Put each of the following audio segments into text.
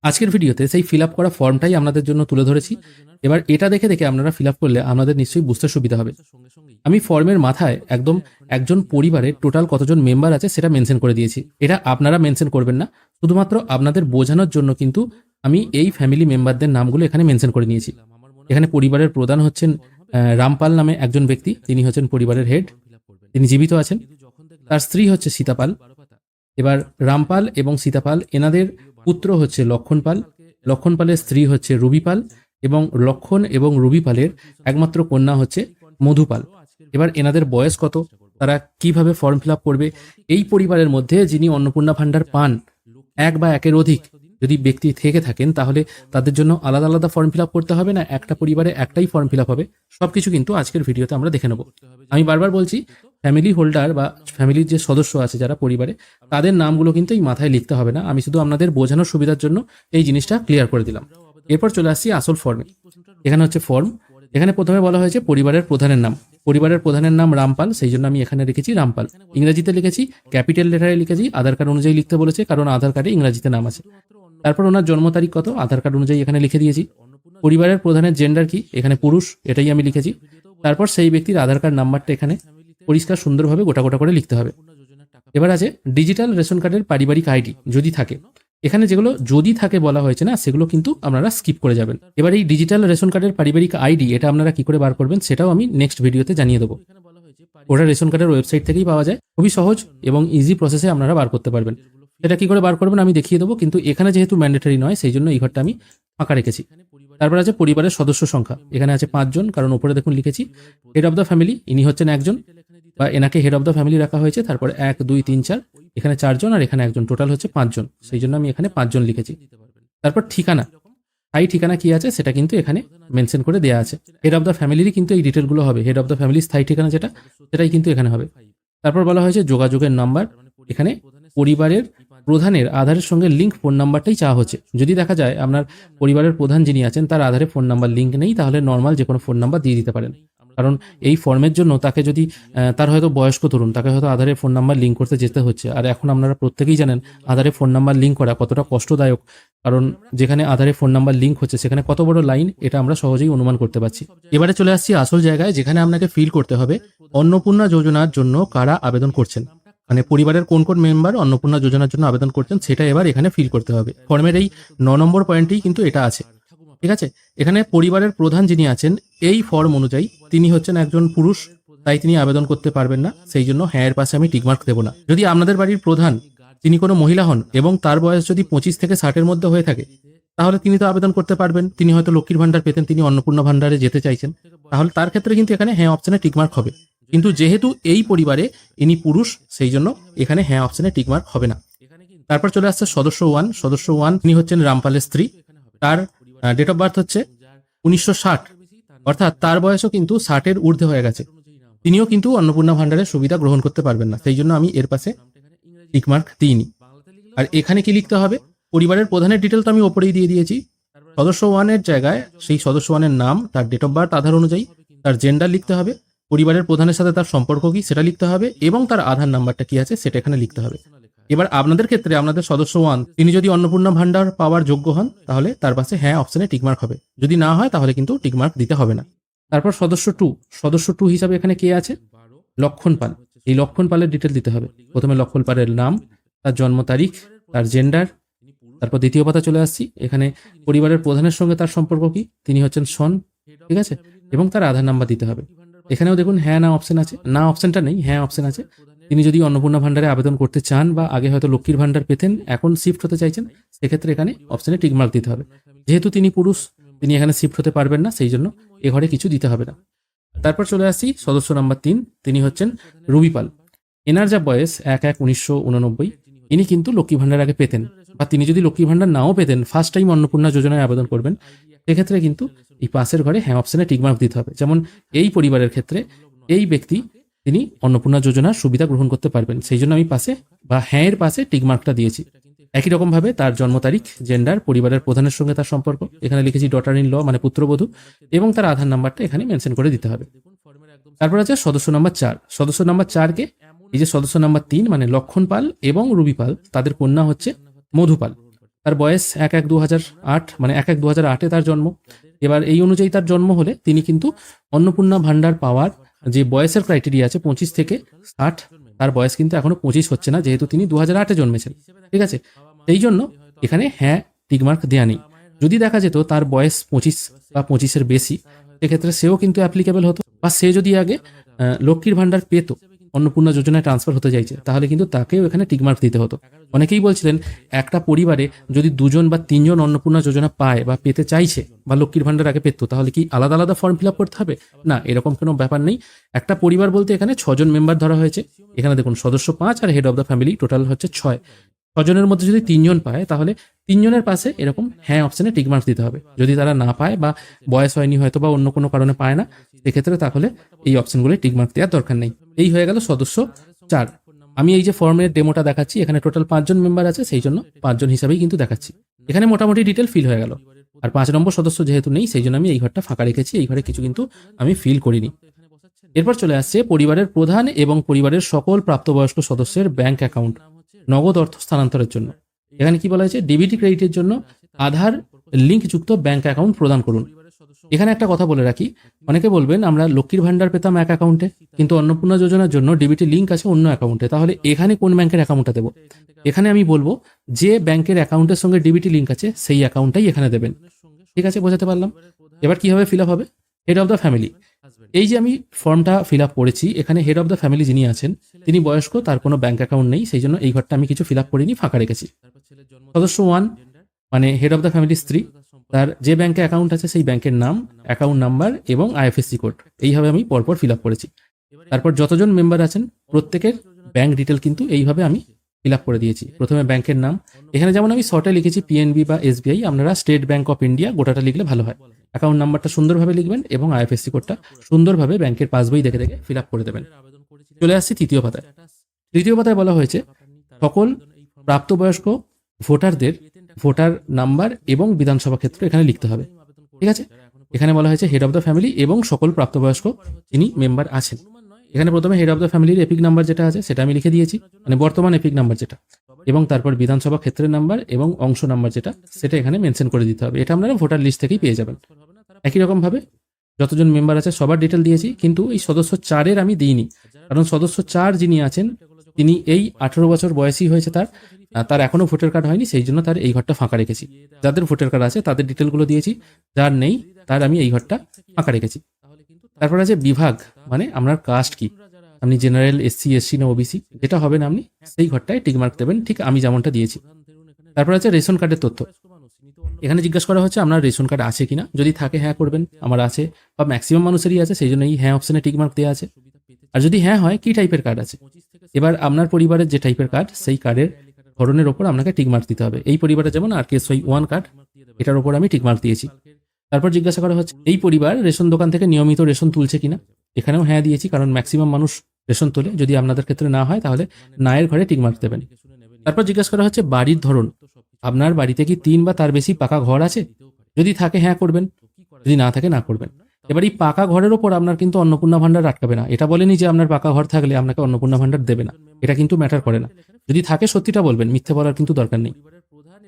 আজকের ভিডিওতে সেই ফিল আপ করা ফর্মটাই আপনাদের জন্য তুলে ধরেছি। এবার এটা দেখে দেখে আপনারা ফিল আপ করলে আপনাদের নিশ্চয়ই বুঝতে সুবিধা হবে। আমি ফর্মের মাথায় একদম একজন পরিবারের টোটাল কতজন মেম্বার আছে সেটা মেনশন করে দিয়েছি। এটা আপনারা মেনশন করবেন না, শুধুমাত্র আপনাদের বোঝানোর জন্য কিন্তু আমি এই ফ্যামিলি মেম্বারদের নামগুলো এখানে মেনশন করে নিয়েছি। এখানে পরিবারের প্রধান হচ্ছেন রামপাল নামে একজন ব্যক্তি, তিনি হচ্ছেন পরিবারের হেড, তিনি জীবিত আছেন। তার স্ত্রী হচ্ছে সীতাপাল। এবার রামপাল এবং সীতাপাল এনাদের পুত্র হচ্ছে লক্ষণ পাল, লক্ষণ পালের স্ত্রী হচ্ছে রুবি পাল এবং লক্ষণ এবং রুবি পালের একমাত্র কন্যা হচ্ছে মধুপাল। এবার এনাদের বয়স কত, তারা কিভাবে ফর্ম ফিল আপ করবে, এই পরিবারের মধ্যে যিনি অন্নপূর্ণা ভাণ্ডার পান এক বা একের অধিক যদি ব্যক্তি থেকে থাকেন তাহলে তাদের জন্য আলাদা আলাদা ফর্ম ফিল আপ করতে হবে না, একটা পরিবারে একটাই ফর্ম ফিল আপ হবে। সবকিছু কিন্তু আজকের ভিডিওতে আমরা দেখে নেব। আমি বারবার বলছি, ফ্যামিলি হোল্ডার বা ফ্যামিলির যে সদস্য আছে যারা পরিবারে, তাদের নামগুলো কিন্তু এই মাথায় লিখতে হবে না। আমি শুধু আপনাদের বোঝানোর সুবিধার জন্য এই জিনিসটা ক্লিয়ার করে দিলাম। এরপর চলে আসছি আসল ফর্মে। এখানে হচ্ছে ফর্ম। এখানে প্রথমে বলা হয়েছে পরিবারের প্রধানের নাম। পরিবারের প্রধানের নাম রামপাল, সেই জন্য আমি এখানে লিখেছি রামপাল। ইংরেজিতে লিখেছি, ক্যাপিটাল লেটারে লিখেছি, আধার কার্ড অনুযায়ী লিখতে বলেছে কারণ আধার কার্ডে ইংরেজিতে নাম আছে। তারপর ওনার জন্ম তারিখ কত, আধার কার্ড অনুযায়ী এখানে লিখে দিয়েছি। পরিবারের প্রধানের জেন্ডার কি, এখানে পুরুষ, এটাই আমি লিখেছি। তারপর সেই ব্যক্তির আধার কার্ড নাম্বারটা এখানে পরিষ্কার সুন্দরভাবে গোটা গোটা করে লিখতে হবে। এবার আছে ডিজিটাল রেশন কার্ডের পারিবারিক আইডি যদি থাকে। এখানে যেগুলো যদি থাকে বলা হয়েছে না, সেগুলো কিন্তু আপনারা স্কিপ করে যাবেন। এবার এই ডিজিটাল রেশন কার্ডের পারিবারিক আইডি এটা আপনারা কি করে বার করবেন সেটাও আমি নেক্সট ভিডিওতে জানিয়ে দেবো। ওটা রেশন কার্ডের ওয়েবসাইট থেকেই পাওয়া যায়, খুবই সহজ এবং ইজি প্রসেসে আপনারা বার করতে পারবেন। এটা কি করে বার করবেন আমি দেখিয়ে দেবো, কিন্তু এখানে যেহেতু ম্যান্ডেটরি নয় সেই জন্য এই ঘরটা আমি ফাঁকা রেখেছি। তারপর আছে পরিবারের সদস্য সংখ্যা, এখানে আছে 5 জন, কারণ উপরে দেখুন লিখেছি হেড অফ দ্য ফ্যামিলি, ইনি হচ্ছেন একজন বা এনাকে হেড অফ দ্য ফ্যামিলি রাখা হয়েছে। তারপর 1 2 3 4, এখানে 4 জন আর এখানে একজন, টোটাল হচ্ছে 5 জন, সেই জন্য আমি এখানে 5 জন লিখেছি। তারপর ঠিকানা, স্থায়ী ঠিকানা কি আছে সেটা কিন্তু এখানে মেনশন করে দেওয়া আছে। হেড অফ দ্য ফ্যামিলিরই কিন্তু এই ডিটেলগুলো হবে, হেড অফ দ্য ফ্যামিলির স্থায়ী ঠিকানা যেটা সেটাই কিন্তু এখানে হবে। তারপর বলা হয়েছে যোগাযোগের নাম্বার, এখানে পরিবারের প্রধানের আধারের সঙ্গে লিঙ্ক ফোন নাম্বারটাই চাওয়া হচ্ছে। যদি দেখা যায় আপনার পরিবারের প্রধান যিনি আছেন তার আধারে ফোন নাম্বার লিঙ্ক নেই, তাহলে নর্মাল যে কোনো ফোন নাম্বার দিয়ে দিতে পারেন। কারণ এই ফর্মের জন্য তাকে যদি তার হয়তো বয়স্ক তরুণ, তাকে হয়তো আধারে ফোন নাম্বার লিঙ্ক করতে যেতে হচ্ছে। আর এখন আপনারা প্রত্যেকেই জানেন আধারে ফোন নাম্বার লিঙ্ক করা কতটা কষ্টদায়ক, কারণ যেখানে আধারে ফোন নাম্বার লিঙ্ক হচ্ছে সেখানে কত বড় লাইন এটা আমরা সহজেই অনুমান করতে পারছি। এবারে চলে আসছি আসল জায়গায়, যেখানে আপনাকে ফিল করতে হবে অন্নপূর্ণা যোজনার জন্য কারা আবেদন করছেন, মানে পরিবারের কোন কোন মেম্বার অন্নপূর্ণা যোজনার জন্য আবেদন করছেন সেটা এবার এখানে ফিল করতে হবে। ফর্মের এই 9 নম্বর পয়েন্টেই কিন্তু এটা আছে, ঠিক আছে। এখানে পরিবারের প্রধান যিনি আছেন এই ফর্ম অনুযায়ী তিনি হচ্ছেন একজন পুরুষ, তাই তিনি আবেদন করতে পারবেন না, সেই জন্য হ্যাঁ এর পাশে আমি টিকমার্ক দেবো না। যদি আপনাদের বাড়ির প্রধান তিনি কোনো মহিলা হন এবং তার বয়স যদি 25 থেকে 60-এর মধ্যে হয়ে থাকে তাহলে তিনি তো আবেদন করতে পারবেন। তিনি হয়তো লক্ষ্মীর ভাণ্ডার পেতেন, তিনি অন্নপূর্ণা ভাণ্ডারে যেতে চাইছেন, তাহলে তার ক্ষেত্রে কিন্তু এখানে হ্যাঁ অপশনে টিকমার্ক হবে। কিন্তু যেহেতু এই পরিবারে ইনি পুরুষ, সেই জন্য এখানে হ্যাঁ অপশনে টিকমার্ক হবে না। তারপর চলে আসছে সদস্য 1। সদস্য 1 তিনি হচ্ছেন রামপালের স্ত্রী, তার ডেট অফ বার্থ হচ্ছে 1960, অর্থাৎ তার বয়সও কিন্তু 60-এর ঊর্ধ্বে হয়ে গেছে। তিনিও কিন্তু অন্নপূর্ণা ভাণ্ডারের সুবিধা গ্রহণ করতে পারবেন না, সেই জন্য আমি এর পাশে টিকমার্ক দিইনি। আর এখানে কি লিখতে হবে, পরিবারের প্রধানের ডিটেল তো আমি ওপরেই দিয়ে দিয়েছি। সদস্য 1-এর জায়গায় সেই সদস্য 1-এর নাম, তার ডেট অফ বার্থ আধার অনুযায়ী, তার জেন্ডার লিখতে হবে, পরিবারের প্রধানের সাথে তার সম্পর্ক কি সেটা লিখতে হবে এবং তার আধার নাম্বারটা কি আছে সেটা এখানে লিখতে হবে। এবার আপনাদের ক্ষেত্রে আপনাদের সদস্য 1 তিনি যদি অন্নপূর্ণা ভাণ্ডার পাওয়ার যোগ্য হন তাহলে তার পাশে হ্যাঁ অপশনে টিকমার্ক হবে, যদি না হয় তাহলে কিন্তু টিকমার্ক দিতে হবে না। তারপর সদস্য 2, সদস্য 2 হিসাবে এখানে কে আছে, লক্ষণ পাল। এই লক্ষণ পালের ডিটেল দিতে হবে। প্রথমে লক্ষণ পালের নাম, তার জন্ম তারিখ, তার জেন্ডার। তারপর দ্বিতীয় পাতা চলে আসছি, এখানে পরিবারের প্রধানের সঙ্গে তার সম্পর্ক কি, তিনি হচ্ছেন সন, ঠিক আছে, এবং তার আধার নাম্বার দিতে হবে। এখানেও দেখুন হ্যাঁ না অপশন আছে, না অপশনটা নেই, হ্যাঁ অপশন আছে। তিনি যদি অন্নপূর্ণা ভাণ্ডারে আবেদন করতে চান বা আগে হয়তো লক্ষ্মীর ভাণ্ডার পেতেন, এখন শিফট হতে চাইছেন, সেক্ষেত্রে এখানে অপশনে টিকমার্ক দিতে হবে। যেহেতু তিনি পুরুষ, তিনি এখানে শিফট হতে পারবেন না, সেই জন্য এ ঘরে কিছু দিতে হবে না। তারপর চলে আসছি সদস্য নাম্বার 3, তিনি হচ্ছেন রুবি পাল। এনার যা বয়স 1/1/1989, ইনি কিন্তু লক্ষ্মী ভাণ্ডার আগে পেতেন, বা তিনি যদি লক্ষ্মী ভাণ্ডার নাও পেতেন, ফার্স্ট টাইম অন্নপূর্ণা যোজনায় আবেদন করবেন, সেক্ষেত্রে কিন্তু এই পাশের ঘরে হ্যাঁ অপশনে টিকমার্ক দিতে হবে। যেমন এই পরিবারের ক্ষেত্রে এই ব্যক্তি তিনি অন্নপূর্ণা যোজনার সুবিধা গ্রহণ করতে পারবেন, সেই জন্য আমি পাশে বা হ্যাঁ এর পাশে টিকমার্কটা দিয়েছি। একই রকমভাবে তার জন্ম তারিখ, জেন্ডার, পরিবারের প্রধানের সঙ্গে তার সম্পর্ক, এখানে লিখেছি ডটার ইন ল মানে পুত্রবধূ, এবং তার আধার নাম্বারটা এখানে মেনশন করে দিতে হবে। তারপর আছে সদস্য নাম্বার 4। সদস্য নাম্বার 4-কে এই যে সদস্য নাম্বার 3 মানে লক্ষণ পাল এবং রুবি পাল, তাদের কন্যা হচ্ছে মধুপাল। তার বয়স 1/1/2008, মানে 1/1/2008 তার জন্ম। এবার এই অনুযায়ী তার জন্ম হলে তিনি কিন্তু অন্নপূর্ণা ভান্ডার পাওয়ার যে বয়সের ক্রাইটেরিয়া আছে 25 থেকে 60, তার বয়স কিন্তু এখনো 25 হচ্ছে না, যেহেতু তিনি 2008-এ জন্মেছেন। ঠিক আছে, এই জন্য এখানে হ্যাঁ টিকমার্ক দেওয়া নেই। যদি দেখা যেত তার বয়স 25 বা 25-এর বেশি, সেক্ষেত্রে সেও কিন্তু অ্যাপ্লিকেবল হতো, বা সে যদি আগে লক্ষ্মীর ভান্ডার পেত, অন্নপূর্ণা যোজনায় ট্রান্সফার হতে চাইছে, তাহলে কিন্তু তাকেও এখানে টিকমার্ক দিতে হতো। অনেকেই বলছিলেন একটা পরিবারে যদি 2জন বা 3জন অন্নপূর্ণা যোজনা পায় বা পেতে চাইছে, বা লক্ষ্মীর ভান্ডার আগে পেত, তাহলে কি আলাদা আলাদা ফর্ম ফিল আপ করতে হবে? না, এরকম কোনো ব্যাপার নেই। একটা পরিবার বলতে এখানে 6জন মেম্বার ধরা হয়েছে। এখানে দেখুন সদস্য 5 আর head of the family total হচ্ছে 6। 6জনের মধ্যে যদি 3জন পায়, তাহলে 3জনের পাশে এরকম হ্যাঁ অপশনে টিকমার্ক দিতে হবে। যদি তারা না পায় বা বয়স হয়নি হয়তো বা অন্য কোনো কারণে পায় না, সেক্ষেত্রে তাহলে এই অপশনগুলো টিকমার্ক দেওয়ার দরকার নেই। এই হয়ে গেল সদস্য 4। আমি এই যে ফর্মের ডেমোটা দেখাচ্ছি, এখানে টোটাল 5জন মেম্বার আছে, সেই জন্য 5জন হিসাবেই কিন্তু দেখাচ্ছি। এখানে মোটামুটি ডিটেল ফিল হয়ে গেল। আর 5 নম্বর সদস্য যেহেতু নেই, সেই জন্য আমি এই ঘরটা ফাঁকা রেখেছি। এই ঘরে কিছু কিন্তু আমি ফিল করিনি। এরপর চলে আসছে পরিবারের প্রধান এবং পরিবারের সকল প্রাপ্তবয়স্ক সদস্যের ব্যাংক অ্যাকাউন্ট নগদ অর্থ স্থানান্তরের জন্য। এখানে কি বলা হয়েছে? ডিবিটি ক্রেডিটের জন্য আধার লিঙ্কযুক্ত ব্যাংক অ্যাকাউন্ট প্রদান করুন। এখানে একটা কথা বলে রাখি, অনেকে বলবেন আমরা লক্ষ্মীর ভান্ডার পেতাম এক অ্যাকাউন্টে, কিন্তু অন্নপূর্ণা যোজনার জন্য ডিবিটি লিঙ্ক আছে অন্য অ্যাকাউন্টে, তাহলে এখানে কোন ব্যাংকের অ্যাকাউন্টটা দেবো? এখানে আমি বলবো যে ব্যাংকের অ্যাকাউন্টের সঙ্গে ডিবিটি লিঙ্ক আছে সেই অ্যাকাউন্টটাই এখানে দেবেন। ঠিক আছে, বোঝাতে পারলাম? এবার কিভাবে ফিল আপ হবে? Head of the family. এই যে আমি ফর্মটা ফিল আপ করেছি, এখানে হেড অফ দ্য ফ্যামিলি যিনি আছেন তিনি বয়স্ক, তার কোনো ব্যাংক অ্যাকাউন্ট নেই, সেই জন্য এই ঘরটা আমি কিছু ফিল আপ করিনি, ফাঁকা রেখেছি। সদস্য 1 মানে হেড অফ দ্য ফ্যামিলি স্ত্রী, তার যে ব্যাংকে অ্যাকাউন্ট আছে সেই ব্যাংকের নাম, অ্যাকাউন্ট নাম্বার এবং আইএফএসসি কোড এইভাবে আমি পরপর ফিল আপ করেছি। তারপর যতজন মেম্বার আছেন প্রত্যেকের ব্যাংক ডিটেল কিন্তু এইভাবে আমি ফিল আপ করে দিয়েছি। প্রথমে ব্যাংকের নাম, এখানে যেমন আমি শর্টে লিখেছি পিএনবি বা এসবিআই, আপনারা স্টেট ব্যাংক অফ ইন্ডিয়া গোটাটা লিখলে ভালো হয়। অ্যাকাউন্ট নাম্বারটা সুন্দরভাবে লিখবেন এবং আইএফএসসি কোডটা সুন্দরভাবে ব্যাংকের পাসবই দেখে দেখে ফিল আপ করে দেবেন। চলে আসছি তৃতীয় পাতায়। তৃতীয় পাতায় বলা হয়েছে সকল প্রাপ্তবয়স্ক ভোটারদের ভোটার নাম্বার এবং বিধানসভা ক্ষেত্র এখানে লিখতে হবে। ঠিক আছে, এখানে বলা হয়েছে হেড অফ দ্য ফ্যামিলি এবং সকল প্রাপ্তবয়স্ক যিনি মেম্বার আছেন। এখানে প্রথমে হেড অফ দ্য ফ্যামিলির এপিক নাম্বার যেটা আছে সেটা আমি লিখে দিয়েছি, মানে বর্তমান এপিক নাম্বার যেটা, এবং তারপর বিধানসভা ক্ষেত্রের নাম্বার এবং অংশ নাম্বার যেটা, সেটা এখানে মেনশন করে দিতে হবে। এটা আপনারা ভোটার লিস্ট থেকেই পেয়ে যাবেন। একই রকমভাবে যতজন মেম্বার আছে সবার ডিটেল দিয়েছি, কিন্তু এই সদস্য 4-এর আমি দিইনি, কারণ সদস্য 4 যিনি আছেন তিনি এই 18 বছর বয়সী হয়েছে, তার এখনো ভোটার কার্ড হয়নি, সেই জন্য তার এই ঘরটা ফাঁকা রেখেছি। যাদের ভোটার কার্ড আছে তাদের ডিটেলগুলো দিয়েছি, যার নেই তার আমি এই ঘরটা ফাঁকা রেখেছি। তারপর আছে বিভাগ, মানে আপনার কাস্ট কি, আপনি জেনারেল, এসসি, এসসি না ওবিসি, যেটা হবে না আপনি সেই ঘরটায় টিকমার্ক দেবেন, ঠিক আমি যেমনটা দিয়েছি। তারপর আছে রেশন কার্ডের তথ্য। এখানে জিজ্ঞাসা করা হচ্ছে আপনার রেশন কার্ড আছে কিনা, যদি থাকে হ্যাঁ করবেন, আমার আছে বা ম্যাক্সিমাম মানুষেরই আছে, সেই জন্য এই হ্যাঁ অপশনে টিকমার্ক দেওয়া আছে। আর যদি হ্যাঁ হয় কি টাইপের কার্ড আছে, এবার আপনার পরিবারের যে টাইপের কার্ড সেই কার্ডের ধরনের ওপর আপনাকে টিকমার্ক দিতে হবে। এই পরিবারে যেমন RKSY1 কার্ড, এটার ওপর আমি টিকমার্ক দিয়েছি। তারপর জিজ্ঞাসা করা হচ্ছে এই পরিবার রেশন দোকান থেকে নিয়মিত রেশন তুলছে কিনা, এখানেও হ্যাঁ দিয়েছি, কারণ ম্যাক্সিমাম মানুষ রেশন তোলে। যদি আপনাদের ক্ষেত্রে না হয় তাহলে নায়ের ঘরে টিকমার্ক দেবেন। তারপর জিজ্ঞাসা করা হচ্ছে বাড়ির ধরন, আপনার বাড়িতে কি 3 বা তার বেশি পাকা ঘর আছে, যদি থাকে হ্যাঁ করবেন, যদি না থাকে না করবেন। এবার এই পাকা ঘরের ওপর আপনার কিন্তু অন্নপূর্ণা ভান্ডার আটকাবে না, এটা বলেনি যে আপনার পাকা ঘর থাকলে আপনাকে অন্নপূর্ণা ভান্ডার দেবে না, এটা কিন্তু ম্যাটার করে না। যদি থাকে সত্যিটা বলবেন, মিথ্যে বলার কিন্তু দরকার নেই।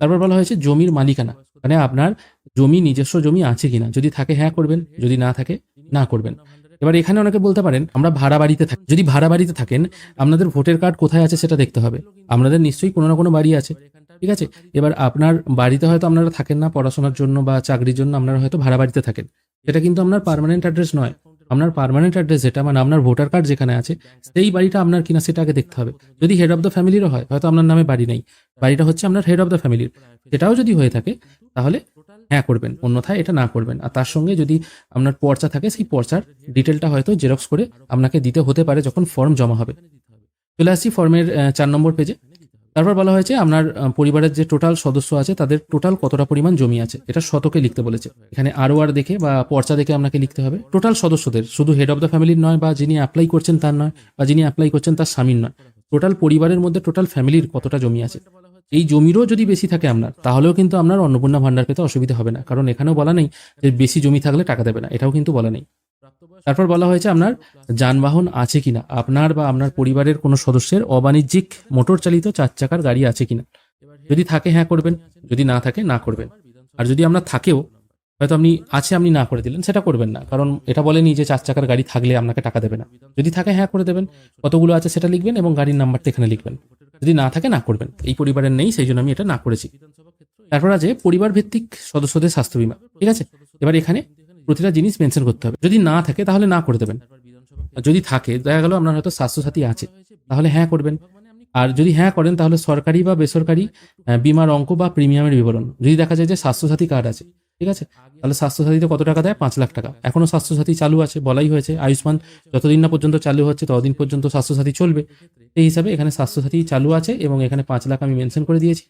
তারপর বলা হয়েছে জমির মালিকানা, মানে আপনার জমি নিজস্ব জমি আছে কিনা, যদি থাকে হ্যাঁ করবেন, যদি না থাকে না করবেন। এবার এখানে অনেকে বলতে পারেন আমরা ভাড়া বাড়িতে থাকি, যদি ভাড়া বাড়িতে থাকেন আপনাদের ভোটার কার্ড কোথায় আছে সেটা দেখতে হবে। আপনাদের নিশ্চয়ই কোনো না কোনো বাড়ি আছে, ঠিক আছে। এবার আপনার বাড়িতে হয়তো আপনারা থাকেন না পড়াশোনার জন্য বা চাকরির জন্য, আপনারা হয়তো ভাড়া বাড়িতে থাকেন, সেটা কিন্তু আপনার পার্মানেন্ট অ্যাড্রেস নয়। আপনার পার্মানেন্ট অ্যাড্রেস যেটা, মানে আপনার ভোটার কার্ড যেখানে আছে সেই বাড়িটা আপনার কিনা সেটা আগে দেখতে হবে। যদি হেড অফ দ্য ফ্যামিলিরও হয়, হয়তো আপনার নামে বাড়ি নেই, বাড়িটা হচ্ছে আপনার হেড অফ দ্য ফ্যামিলির, সেটাও যদি হয়ে থাকে তাহলে হ্যাঁ করবেন, অন্যথায় এটা না করবেন। আর তার সঙ্গে যদি আপনার পর্চা থাকে, সেই পর্চার ডিটেলটা হয়তো জেরক্স করে আপনাকে দিতে হতে পারে যখন ফর্ম জমা হবে। চলে আসছি ফর্মের 4 নম্বর পেজে। তারপর বলা হয়েছে আপনার পরিবারের যে টোটাল সদস্য আছে তাদের টোটাল কতটা পরিমাণ জমি আছে, এটা শতকে লিখতে বলেছে। এখানে ROR দেখে বা পর্চা দেখে আপনাকে লিখতে হবে টোটাল সদস্যদের, শুধু হেড অফ দ্য ফ্যামিলির নয়, বা যিনি অ্যাপ্লাই করছেন তার নয়, বা যিনি অ্যাপ্লাই করছেন তার স্বামীর নয়, টোটাল পরিবারের মধ্যে টোটাল ফ্যামিলির কতটা জমি আছে। এই জমিরও যদি বেশি থাকে আপনার, তাহলেও কিন্তু আপনার অন্নপূর্ণা ভান্ডার পেতে অসুবিধা হবে না, কারণ এখানেও বলা নেই যে বেশি জমি থাকলে টাকা দেবে না, এটাও কিন্তু বলা নেই। তারপর বলা হয়েছে আপনার যানবাহন আছে কিনা, আপনার বা আপনার পরিবারের কোনো সদস্যের অবাণিজ্যিক মোটর চালিত 4 চাকার গাড়ি আছে কিনা। যদি থাকে হ্যাঁ করবেন, যদি না থাকে না করবেন। আর যদি আপনার থাকেও, হয়তো আপনি আছে আপনি না করে দিলেন, সেটা করবেন না, কারণ এটা বলেনি যে 4 চাকার গাড়ি থাকলে আপনাকে টাকা দেবে না। যদি থাকে হ্যাঁ করে দেবেন, কতগুলো আছে সেটা লিখবেন এবং গাড়ির নাম্বারটা এখানে লিখবেন। যদি না থাকে না করবেন। এই পরিবারের নেই, সেই জন্য আমি এটা না করেছি। তারপর আছে পরিবার ভিত্তিক সদস্যদের স্বাস্থ্য বীমা। ঠিক আছে, এবার এখানে প্রতিটা জিনিস মেনশন করতে হবে। যদি না থাকে তাহলে না করে দেবেন, আর যদি থাকে, দেখা গেল আপনার হয়তো স্বাস্থ্যসাথী আছে, তাহলে হ্যাঁ করবেন। আর যদি হ্যাঁ করেন তাহলে সরকারি বা বেসরকারি বীমার অঙ্ক বা প্রিমিয়ামের বিবরণ। যদি দেখা যায় যে স্বাস্থ্যসাথী কার্ড আছে, ঠিক আছে, তাহলে স্বাস্থ্যসাথীতে কত টাকা দেয়? 5 লাখ টাকা। এখনো স্বাস্থ্যসাথী চালু আছে, বলাই হয়েছে আয়ুষ্মান যতদিন না পর্যন্ত চালু হচ্ছে ততদিন পর্যন্ত স্বাস্থ্যসাথী চলবে। এই হিসাবে এখানে স্বাস্থ্যসাথী চালু আছে এবং এখানে 5 লাখ আমি মেনশন করে দিয়েছি।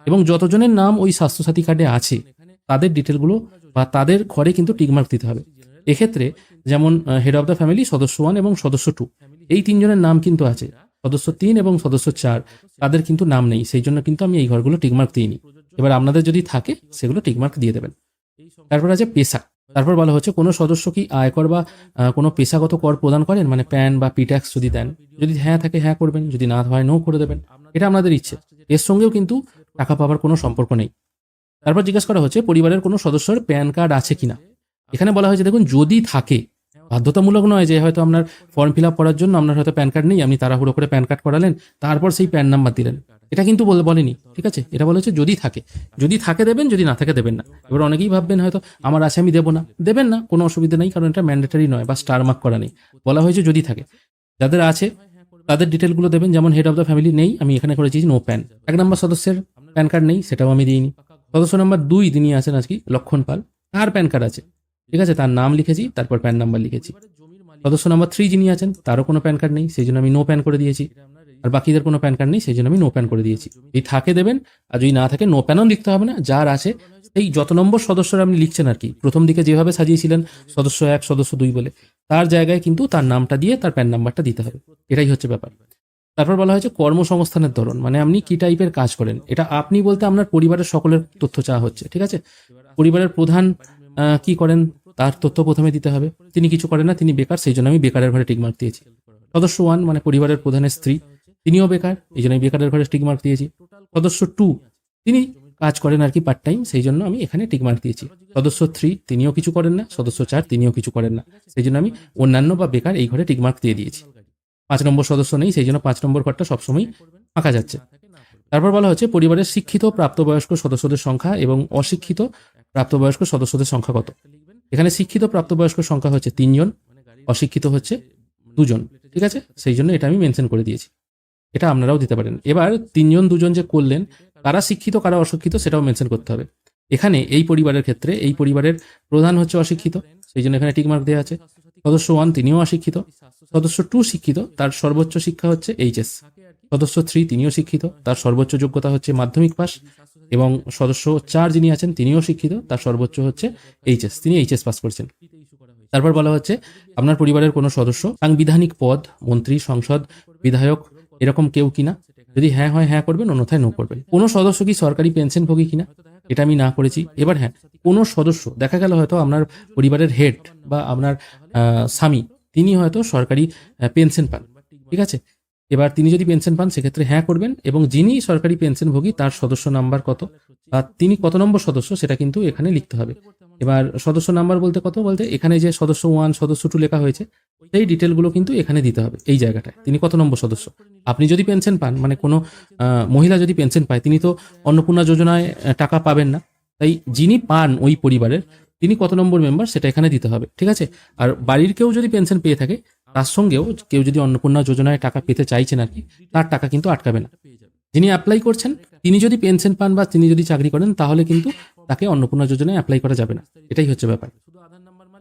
এবং যতজনের নাম ওই স্বাস্থ্যসাথী কার্ডে আছে তাদের ডিটেলগুলো বা তাদের ঘরে কিন্তু টিকমার্ক দিতে হবে। এক্ষেত্রে যেমন হেড অফ দ্য ফ্যামিলি, সদস্য 1 এবং সদস্য 2, এই 3 জনের নাম কিন্তু আছে। সদস্য 3 এবং সদস্য 4 তাদের কিন্তু নাম নেই, সেই জন্য কিন্তু আমি এই ঘরগুলো টিকমার্ক দিইনি। এবার আপনাদের যদি থাকে সেগুলো টিকমার্ক দিয়ে দেবেন। তারপর আছে পেশা। তারপর বলা হচ্ছে কোনো সদস্য কি আয়কর বা কোনো পেশাগত কর প্রদান করেন, মানে প্যান বা পি ট্যাক্স যদি দেন। যদি হ্যাঁ থাকে হ্যাঁ করবেন, যদি না হয় নো করে দেবেন। এটা আপনাদের ইচ্ছে, এর সঙ্গেও কিন্তু টাকা পাওয়ার কোনো সম্পর্ক নেই। তারপর জিজ্ঞাসা করা হচ্ছে পরিবারের কোনো সদস্যের প্যান কার্ড আছে কিনা। এখানে বলা হয়েছে দেখুন, যদি থাকে, বাধ্যতামূলক নয় যে হয়তো আপনার ফর্ম ফিল আপ করার জন্য আপনার হয়তো প্যান কার্ড নেই, আপনি তাড়াহুড়ো করে প্যান কার্ড করালেন, তারপর সেই প্যান নাম্বার দিলেন, এটা কিন্তু বলেনি। ঠিক আছে, এটা বলেছে যদি থাকে। যদি থাকে দেবেন, যদি না থাকে দেবেন না। এবার অনেকেই ভাববেন হয়তো আমার আছে আমি দেবো না, দেবেন না, কোনো অসুবিধা নেই, কারণ এটা ম্যান্ডেটারি নয় বা স্টার মার্ক করা নেই। বলা হয়েছে যদি থাকে। যাদের আছে তাদের ডিটেলগুলো দেবেন, যেমন হেড অফ দ্য ফ্যামিলি নেই, আমি এখানে করেছি নো প্যান। 1 নম্বর সদস্যের প্যান কার্ড নেই, সেটাও আমি দিইনি। সদস্য নাম্বার 2 যিনি আছেন আজকে, লক্ষণ পাল, তার প্যান কার্ড আছে, ঠিক আছে, তার নাম লিখেছি, তারপর প্যান নাম্বার লিখেছি। সদস্য নাম্বার 3 যিনি আছেন, তারও কোনো প্যান কার্ড নেই, সেই জন্য আমি নো প্যান করে দিয়েছি। আর বাকিদের কোনো প্যান কার্ড নেই, সেই জন্য আমি নো প্যান করে দিয়েছি। এই থাকে দেবেন, আর যদি না থাকে নো প্যানও লিখতে হবে না। যার আছে এই যত নম্বর সদস্যরা আপনি লিখছেন আর কি, প্রথম দিকে যেভাবে সাজিয়েছিলেন সদস্য 1 সদস্য 2 বলে, তার জায়গায় কিন্তু তার নামটা দিয়ে তার প্যান নাম্বারটা দিতে হবে। এটাই হচ্ছে ব্যাপার। তারপর বলা হয়েছে কর্মসংস্থানের ধরন, মানে আপনি কি টাইপের কাজ করেন। এটা আপনি বলতে আপনার পরিবারের সকলের তথ্য চাওয়া হচ্ছে। ঠিক আছে, পরিবারের প্রধান কি করেন তার তথ্য প্রথমে দিতে হবে। তিনি কিছু করেন না, তিনি বেকার, সেই জন্য আমি বেকারের ঘরে টিকমার্ক দিয়েছি। সদস্য 1 মানে পরিবারের প্রধানের স্ত্রী, তিনিও বেকার, এই জন্য আমি বেকারের ঘরে টিকমার্ক দিয়েছি। সদস্য 2 তিনি কাজ করেন আর কি পার্ট টাইম, সেই জন্য আমি এখানে টিকমার্ক দিয়েছি। সদস্য 3 তিনিও কিছু করেন না। সদস্য 4 তিনিও কিছু করেন না, সেই জন্য আমি অন্যান্য বা বেকার এই ঘরে টিকমার্ক দিয়ে দিয়েছি। 5 নম্বর সদস্য নেই, সেই জন্য 5 নম্বর ঘরটা সবসময় ফাঁকা যাচ্ছে। তারপর বলা হচ্ছে পরিবারের শিক্ষিত প্রাপ্তবয়স্ক সদস্যদের সংখ্যা এবং অশিক্ষিত প্রাপ্তবয়স্ক সদস্যদের সংখ্যা কত। এখানে শিক্ষিত প্রাপ্তবয়স্ক সংখ্যা হচ্ছে 3 জন, অশিক্ষিত হচ্ছে 2 জন। ঠিক আছে, সেই জন্য এটা আমি মেনশন করে দিয়েছি। এটা আপনারাও দিতে পারেন। এবার 3 জন 2 জন যে করলেন, কারা শিক্ষিত কারা অশিক্ষিত সেটাও মেনশন করতে হবে। এখানে এই পরিবারের ক্ষেত্রে এই পরিবারের প্রধান হচ্ছে অশিক্ষিত, সেই জন্য এখানে টিকমার্ক দেওয়া আছে। সদস্য 1 তিনিও অশিক্ষিত। সদস্য 2 শিক্ষিত, তার সর্বোচ্চ শিক্ষা হচ্ছে এইচএস। সদস্য 3 তিনিও শিক্ষিত, তার সর্বোচ্চ যোগ্যতা হচ্ছে মাধ্যমিক পাস। এবং সদস্য 4 যিনি আছেন তিনিও শিক্ষিত, তার সর্বোচ্চ হচ্ছে এইচএস, তিনি এইচএস পাস করছেন। তারপর বলা হচ্ছে আপনার পরিবারের কোনো সদস্য সাংবিধানিক পদ, মন্ত্রী, সংসদ, বিধায়ক এরকম কেউ কিনা। যদি হ্যাঁ হয় হ্যাঁ করবেন, অন্যথায় নো করবেন। কোনো সদস্য কি সরকারি পেনশনভোগী কিনা, এটা আমি না করেছি। এবার হ্যাঁ, কোনো সদস্য দেখা গেল হয়তো আপনার পরিবারের হেড বা আপনার স্বামী, তিনি হয়তো সরকারি পেনশন পান। ঠিক আছে, এবার তিনি যদি পেনশন পান সেক্ষেত্রে হ্যাঁ করবেন, এবং যিনি সরকারি পেনশনভোগী তার সদস্য নাম্বার কত বা তিনি কত নম্বর সদস্য সেটা কিন্তু এখানে লিখতে হবে। এবার সদস্য নাম্বার বলতে কত বলতে এখানে যে সদস্য 1 সদস্য 2 লেখা হয়েছে সেই ডিটেলগুলো কিন্তু এখানে দিতে হবে। এই জায়গাটায় তিনি কত নম্বর সদস্য। আপনি যদি পেনশন পান, মানে কোনো মহিলা যদি পেনশন পায়, তিনি তো অন্নপূর্ণা যোজনায় টাকা পাবেন না, তাই যিনি পান ওই পরিবারের তিনি কত নম্বর মেম্বার সেটা এখানে দিতে হবে। ঠিক আছে, আর বাড়ির কেউ যদি পেনশন পেয়ে থাকে তার সঙ্গেও কেউ যদি অন্নপূর্ণা যোজনায় টাকা পেতে চাইছেন আর কি, তার টাকা কিন্তু আটকাবে না। যিনি অ্যাপ্লাই করছেন তিনি যদি পেনশন পান বা তিনি যদি চাকরি করেন তাহলে কিন্তু তাকে অন্নপূর্ণা যোজনায় অ্যাপ্লাই করা যাবে না। এটাই হচ্ছে ব্যাপার।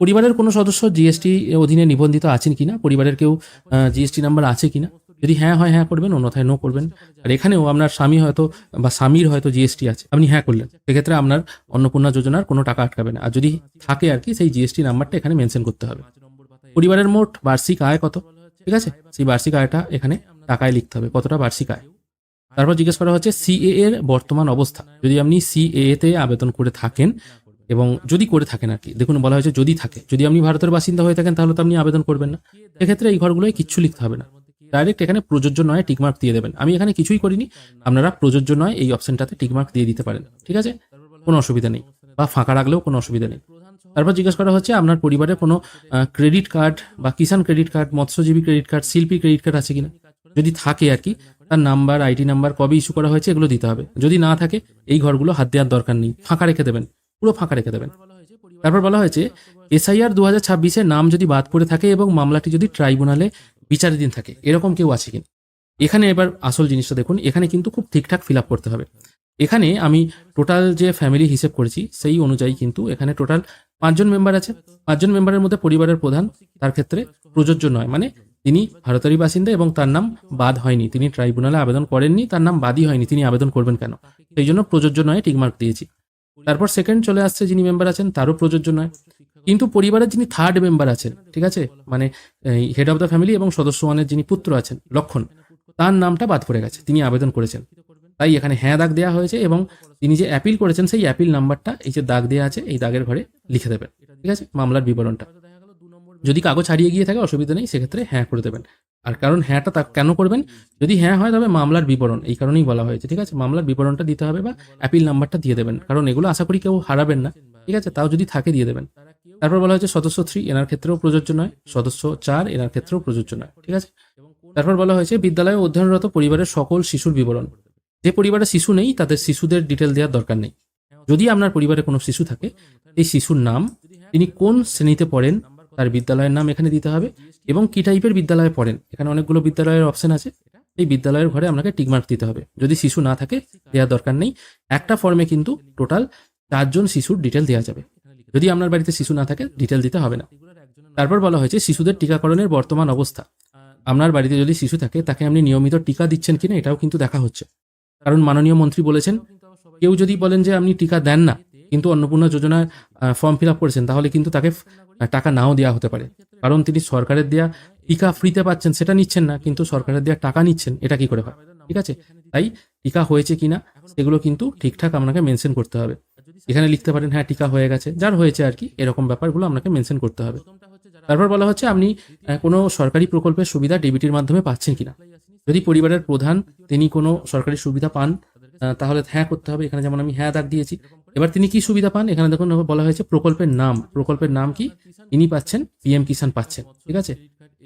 পরিবারের কোনো সদস্য জিএসটি অধীনে নিবন্ধিত আছেন কিনা, পরিবারের কেউ জিএসটি নাম্বার আছে কিনা। যদি হ্যাঁ হয় হ্যাঁ করবেন, অন্যথায় নো করবেন। আর এখানেও আপনার স্বামী হয়তো বা স্বামীর হয়তো জিএসটি আছে, আপনি হ্যাঁ করলেন, সেক্ষেত্রে আপনার অন্নপূর্ণা যোজনার কোনো টাকা আটকাবে না। আর যদি থাকে আর কি, সেই জিএসটি নাম্বারটা এখানে মেনশন করতে হবে। পরিবারের মোট বার্ষিক আয় কত, ঠিক আছে, সেই বার্ষিক আয়টা এখানে টাকায় লিখতে হবে, কতটা বার্ষিক আয়। তারপর জিজ্ঞেস করা হচ্ছে সিএ এর বর্তমান অবস্থা। যদি আপনি সিএ তে আবেদন করে থাকেন, এবং যদি করে থাকেন আর কি, দেখুন বলা হয়েছে যদি থাকে। যদি আপনি ভারতের বাসিন্দা হয়ে থাকেন তাহলে তো আপনি আবেদন করবেন না, সেক্ষেত্রে এই ঘরগুলোয় কিচ্ছু লিখতে হবে না। ডাইরেক্ট এখানে প্রযোজ্য নয় টিকমার্ক দিয়ে দেবেন। আমি এখানে কিছুই করিনি, আপনারা প্রযোজ্য নয় এই অপশনটাতে টিকমার্ক দিয়ে দিতে পারেন, ঠিক আছে, কোনো অসুবিধা নেই, বা ফাঁকা রাখলেও কোনো অসুবিধা নেই। তারপর জিজ্ঞেস করা হচ্ছে আপনার পরিবারে কোনো ক্রেডিট কার্ড বা কিষাণ ক্রেডিট কার্ড, মৎস্যজীবী ক্রেডিট কার্ড, শিল্পী ক্রেডিট কার্ড আছে কিনা। যদি থাকে আর কি, তার নাম্বার, আইটি নাম্বার, কবে ইস্যু করা হয়েছে এগুলো দিতে হবে। যদি না থাকে এই ঘরগুলো হাত দেওয়ার দরকার নেই, ফাঁকা রেখে দেবেন, পুরো ফাঁকা রেখে দেবেন। তারপর বলা হয়েছে এসআইআর 2026-এ নাম যদি বাদ পড়ে থাকে এবং মামলাটি যদি ট্রাইব্যুনালে বিচারাধীন থাকে, এরকম কেউ আছে কিনা। এখানে এবার আসল জিনিসটা দেখুন, এখানে কিন্তু খুব ঠিকঠাক ফিল আপ করতে হবে। এখানে আমি টোটাল যে ফ্যামিলি হিসেব করেছি সেই অনুযায়ী কিন্তু এখানে টোটাল 5 জন মেম্বার আছে। 5 জন মেম্বারের মধ্যে পরিবারের প্রধান তার ক্ষেত্রে প্রযোজ্য নয়, মানে তিনি ভারতেরই বাসিন্দা এবং তার নাম বাদ হয়নি, তিনি ট্রাইব্যুনালে আবেদন করেননি, তার নাম বাদই হয়নি, তিনি আবেদন করবেন কেন, সেই জন্য প্রযোজ্য নয় টিকমার্ক দিয়েছি। তারপর সেকেন্ড চলে আসছে যিনি মেম্বার আছেন তারও প্রযোজ্য নয়, কিন্তু পরিবারের যিনি থার্ড মেম্বার আছেন, ঠিক আছে, মানে হেড অফ দ্য ফ্যামিলি এবং সদস্য ওয়ানের যিনি পুত্র আছেন লক্ষণ, তার নামটা বাদ পড়ে গেছে, তিনি আবেদন করেছেন, তাই এখানে হ্যাঁ দাগ দেওয়া হয়েছে এবং তিনি যে অ্যাপিল করেছেন সেই অ্যাপিল নাম্বারটা এই যে দাগ দেওয়া আছে এই দাগের ঘরে লিখে দেবেন, ঠিক আছে, মামলার বিবরণটা। যদি কাগজ হারিয়ে গিয়ে থাকে অসুবিধা নেই, সেক্ষেত্রে হ্যাঁ করে দেবেন। আর কারণ হ্যাঁটা কেন করবেন, যদি হ্যাঁ হয় তবে মামলার বিবরণ, এই কারণেই বলা হয়েছে, ঠিক আছে, মামলার বিবরণটা দিতে হবে বা অ্যাপিল নাম্বারটা দিয়ে দেবেন, কারণ এগুলো আশা করি কেউ হারাবেন না, ঠিক আছে, তাও যদি থাকে দিয়ে দেবেন। তারপর বলা হয়েছে সদস্য 3 এনার ক্ষেত্রেও প্রযোজ্য নয়, সদস্য 4 এনার ক্ষেত্রেও প্রযোজ্য নয়, ঠিক আছে। তারপর বলা হয়েছে বিদ্যালয়ে অধ্যয়নরত পরিবারের সকল শিশুর বিবরণ। যে পরিবারে শিশু নেই তাদের শিশুদের ডিটেল দেওয়ার দরকার নেই। যদি আপনার পরিবারে কোনো শিশু থাকে, এই শিশুর নাম, তিনি কোন শ্রেণীতে পড়েন, তার বিদ্যালয়ের নাম এখানে দিতে হবে এবং কি টাইপের বিদ্যালয়ে পড়েন, এখানে অনেকগুলো বিদ্যালয়ের অপশন আছে, এই বিদ্যালয়ের ঘরে আপনাকে টিকমার্ক দিতে হবে। যদি শিশু না থাকে দেওয়ার দরকার নেই, একটা ফর্মে কিন্তু টোটাল 4 জন শিশুর ডিটেল দেওয়া যাবে। যদি আপনার বাড়িতে শিশু না থাকে ডিটেল দিতে হবে না। তারপর বলা হয়েছে শিশুদের টিকাকরণের বর্তমান অবস্থা। আপনার বাড়িতে যদি শিশু থাকে তাকে আপনি নিয়মিত টিকা দিচ্ছেন কিনা এটাও কিন্তু দেখা হচ্ছে, কারণ মাননীয় মন্ত্রী বলেছেন কেউ যদি বলেন যে আপনি টিকা দেন না কিন্তু অন্নপূর্ণা যোজনার ফর্ম ফিল আপ করেছেন, তাহলে কিন্তু তাকে টাকা নাও দেওয়া হতে পারে, কারণ তিনি সরকারের দেওয়া টিকা ফ্রিতে পাচ্ছেন সেটা নিচ্ছেন না, কিন্তু সরকারের দেওয়া টাকা নিচ্ছেন, এটা কি করে হয়, ঠিক আছে। তাই টিকা হয়েছে কিনা সেগুলো কিন্তু ঠিকঠাক আপনাকে মেনশন করতে হবে। এখানে লিখতে পারেন হ্যাঁ টিকা হয়ে গেছে, যার হয়েছে আর কি, এরকম ব্যাপারগুলো আপনাকে মেনশন করতে হবে। তারপর বলা হচ্ছে আপনি কোনো সরকারি প্রকল্পের সুবিধা ডিবিটির মাধ্যমে পাচ্ছেন কিনা। যদি পরিবারের প্রধান তিনি কোনো সরকারি সুবিধা পান তাহলে হ্যাঁ করতে হবে, এখানে যেমন আমি হ্যাঁ দাগ দিয়েছি। এবার তিনি কি সুবিধা পান, এখানে দেখুন বলা হয়েছে প্রকল্পের নাম, প্রকল্পের নাম কি, ইনি পাচ্ছেন পিএম কিষাণ পাচ্ছেন, ঠিক আছে।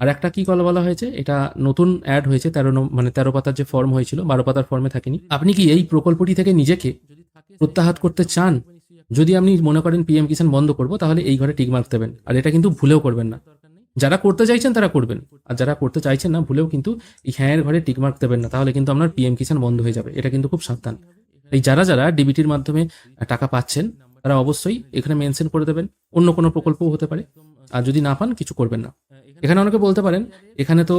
আর একটা কি বলা হয়েছে, এটা নতুন অ্যাড হয়েছে 13 পাতার যে ফর্ম হয়েছিল 12 পাতার ফর্মে থাকেনি। আপনি কি এই প্রকল্পটি থেকে নিজেকে প্রত্যাহার করতে চান, যদি আপনি মনে করেন পিএম কিষাণ বন্ধ করব, তাহলে এই ঘরে টিক মার্ক দেবেন, আর এটা কিন্তু ভুলেও করবেন না। যারা করতে চাইছেন তারা করবেন, আর যারা করতে চাইছেন না ভুলেও কিন্তু এই হ্যাঁ ঘরে টিক মার্ক দেবেন না, তাহলে কিন্তু আপনার পিএম কিষাণ বন্ধ হয়ে যাবে, এটা কিন্তু খুব সাবধান। এই যারা যারা ডিবিটির মাধ্যমে টাকা পাচ্ছেন তারা অবশ্যই এখানে মেনশন করে দেবেন, অন্য কোনো প্রকল্পও হতে পারে, আর যদি না পান কিছু করবেন না। এখানে অনেকে বলতে পারেন এখানে তো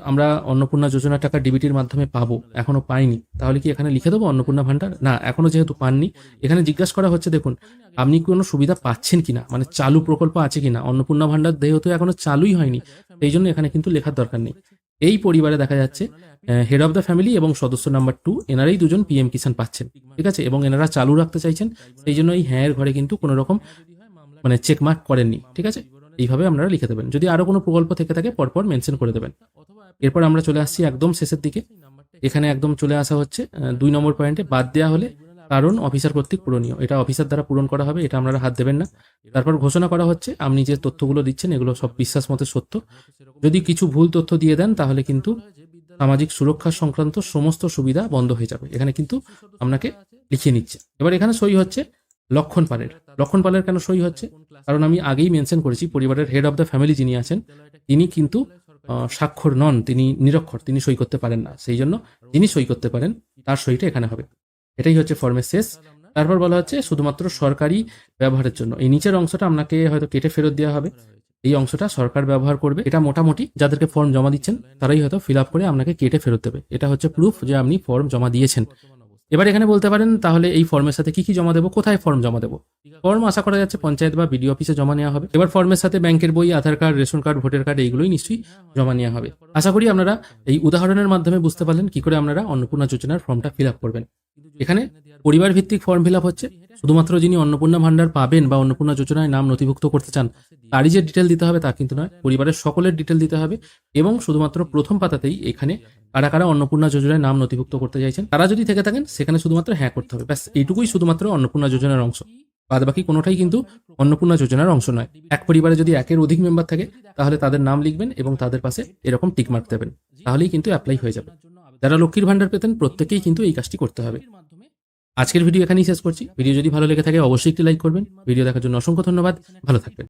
আমরা অন্নপূর্ণা যোজনার টাকা ডিবিটির মাধ্যমে পাবো, এখনো পাইনি, তাহলে কি এখানে লিখে দেবো অন্নপূর্ণা ভান্ডার, না এখনো যেহেতু পাননি এখানে জিজ্ঞাসা করা হচ্ছে দেখুন আপনি কোনো সুবিধা পাচ্ছেন কিনা, মানে চালু প্রকল্প আছে কিনা। অন্নপূর্ণা ভান্ডার যেহেতু এখনো চালুই হয়নি এই জন্য এখানে কিন্তু লেখার দরকার নেই। এই পরিবারে দেখা যাচ্ছে হেড অফ দ্য ফ্যামিলি এবং সদস্য নাম্বার 2 এনারাই দুজন পিএম কিষাণ পাচ্ছেন, ঠিক আছে, এবং এনারা চালু রাখতে চাইছেন, সেই জন্য এই হ্যাঁ এর ঘরে কিন্তু কোনো রকম মানে চেকমার্ক করেননি, ঠিক আছে। এইভাবে আপনারা লিখে দেবেন, যদি আরো কোনো প্রকল্প থেকে থাকে পরপর মেনশন করে দেবেন। এরপর আমরা চলে আসছি একদম শেষের দিকে, এখানে একদম চলে আসা হচ্ছে 2 নম্বর পয়েন্টে বাদ দেওয়া হলে কারণ অফিসার কর্তৃক পূরণীয়, এটা অফিসার দ্বারা পূরণ করা হবে, এটা আপনারা হাত দেবেন না। তারপর ঘোষণা করা হচ্ছে আপনি যে তথ্যগুলো দিচ্ছেন এগুলো সব বিশ্বাস মতে সত্য, যদি কিছু ভুল তথ্য দিয়ে দেন তাহলে কিন্তু সামাজিক সুরক্ষা সংক্রান্ত সমস্ত সুবিধা বন্ধ হয়ে যাবে, এখানে কিন্তু আপনাকে লিখিয়ে নিচ্ছে। এবার এখানে সই হচ্ছে লক্ষণ পালের। লক্ষণ পালের কেন সই হচ্ছে, কারণ আমি আগেই মেনশন করেছি পরিবারের হেড অফ দ্য ফ্যামিলি যিনি আছেন তিনি কিন্তু স্বাক্ষর নন, তিনি নিরক্ষর, তিনি সই করতে পারেন না, সেই জন্য যিনি সই করতে পারেন তার সইটা এখানে হবে। এটাই হচ্ছে ফর্মের শেষ। তারপর বলা হচ্ছে শুধুমাত্র সরকারি ব্যবহারের জন্য, এই নিচের অংশটা আপনাকে হয়তো কেটে ফেরত দেওয়া হবে, এই অংশটা সরকার ব্যবহার করবে, এটা মোটামুটি যাদেরকে ফর্ম জমা দিচ্ছেন তারাই হয়তো ফিল আপ করে আপনাকে কেটে ফেরত দেবে, এটা হচ্ছে প্রুফ যে আপনি ফর্ম জমা দিয়েছেন। এবার এখানে বলতে পারেন তাহলে এই ফর্মের সাথে কি কি জমা দেবো, কোথায় ফর্ম জমা দেবো। ফর্ম আশা করা যাচ্ছে পঞ্চায়েত বা বিডিও অফিসে জমা নেওয়া হবে। এবার ফর্মের সাথে ব্যাংকের বই, Aadhaar card, ration card, voter card এইগুলোই নিশ্চয়ই জমা নেওয়া হবে। আশা করি আপনারা এই উদাহরণের মাধ্যমে বুঝতে পারলেন কি করে আপনারা অন্নপূর্ণা যোজনার ফর্মটা ফিল আপ করবেন। এখানে পরিবার ভিত্তিক ফর্ম ফিল আপ হচ্ছে। শুধুমাত্র যিনি অন্নপূর্ণা ভান্ডার পাবেন বা অন্নপূর্ণা যোজনায় নাম নথিভুক্ত করতে চান তারই যে ডিটেল দিতে হবে তা কিন্তু নয়, পরিবারের সকলের ডিটেল দিতে হবে। এবং শুধুমাত্র প্রথম পাতাতেই এখানে কারা কারা অন্নপূর্ণা যোজনায় নাম নথিভুক্ত করতে চাইছেন তারা যদি থেকে থাকেন সেখানে শুধুমাত্র হ্যাঁ করতে হবে। ব্যাস এইটুকুই শুধুমাত্র অন্নপূর্ণা যোজনার অংশ। বাদ বাকি কোনোটাই কিন্তু অন্নপূর্ণা যোজনার অংশ নয়। এক পরিবারে যদি একের অধিক মেম্বার থাকে তাহলে তাদের নাম লিখবেন এবং তাদের পাশে এরকম টিক মার্ক দেবেন, তাহলেই কিন্তু অ্যাপ্লাই হয়ে যাবে। যারা লক্ষ্মীর ভান্ডার পেতেন প্রত্যেকেই কিন্তু এই কাজটি করতে হবে। আজকের ভিডিও এখানেই শেষ করছি। ভিডিও যদি ভালো লেগে থাকে অবশ্যই একটি লাইক করবেন। ভিডিও দেখার জন্য অসংখ্য ধন্যবাদ। ভালো থাকবেন।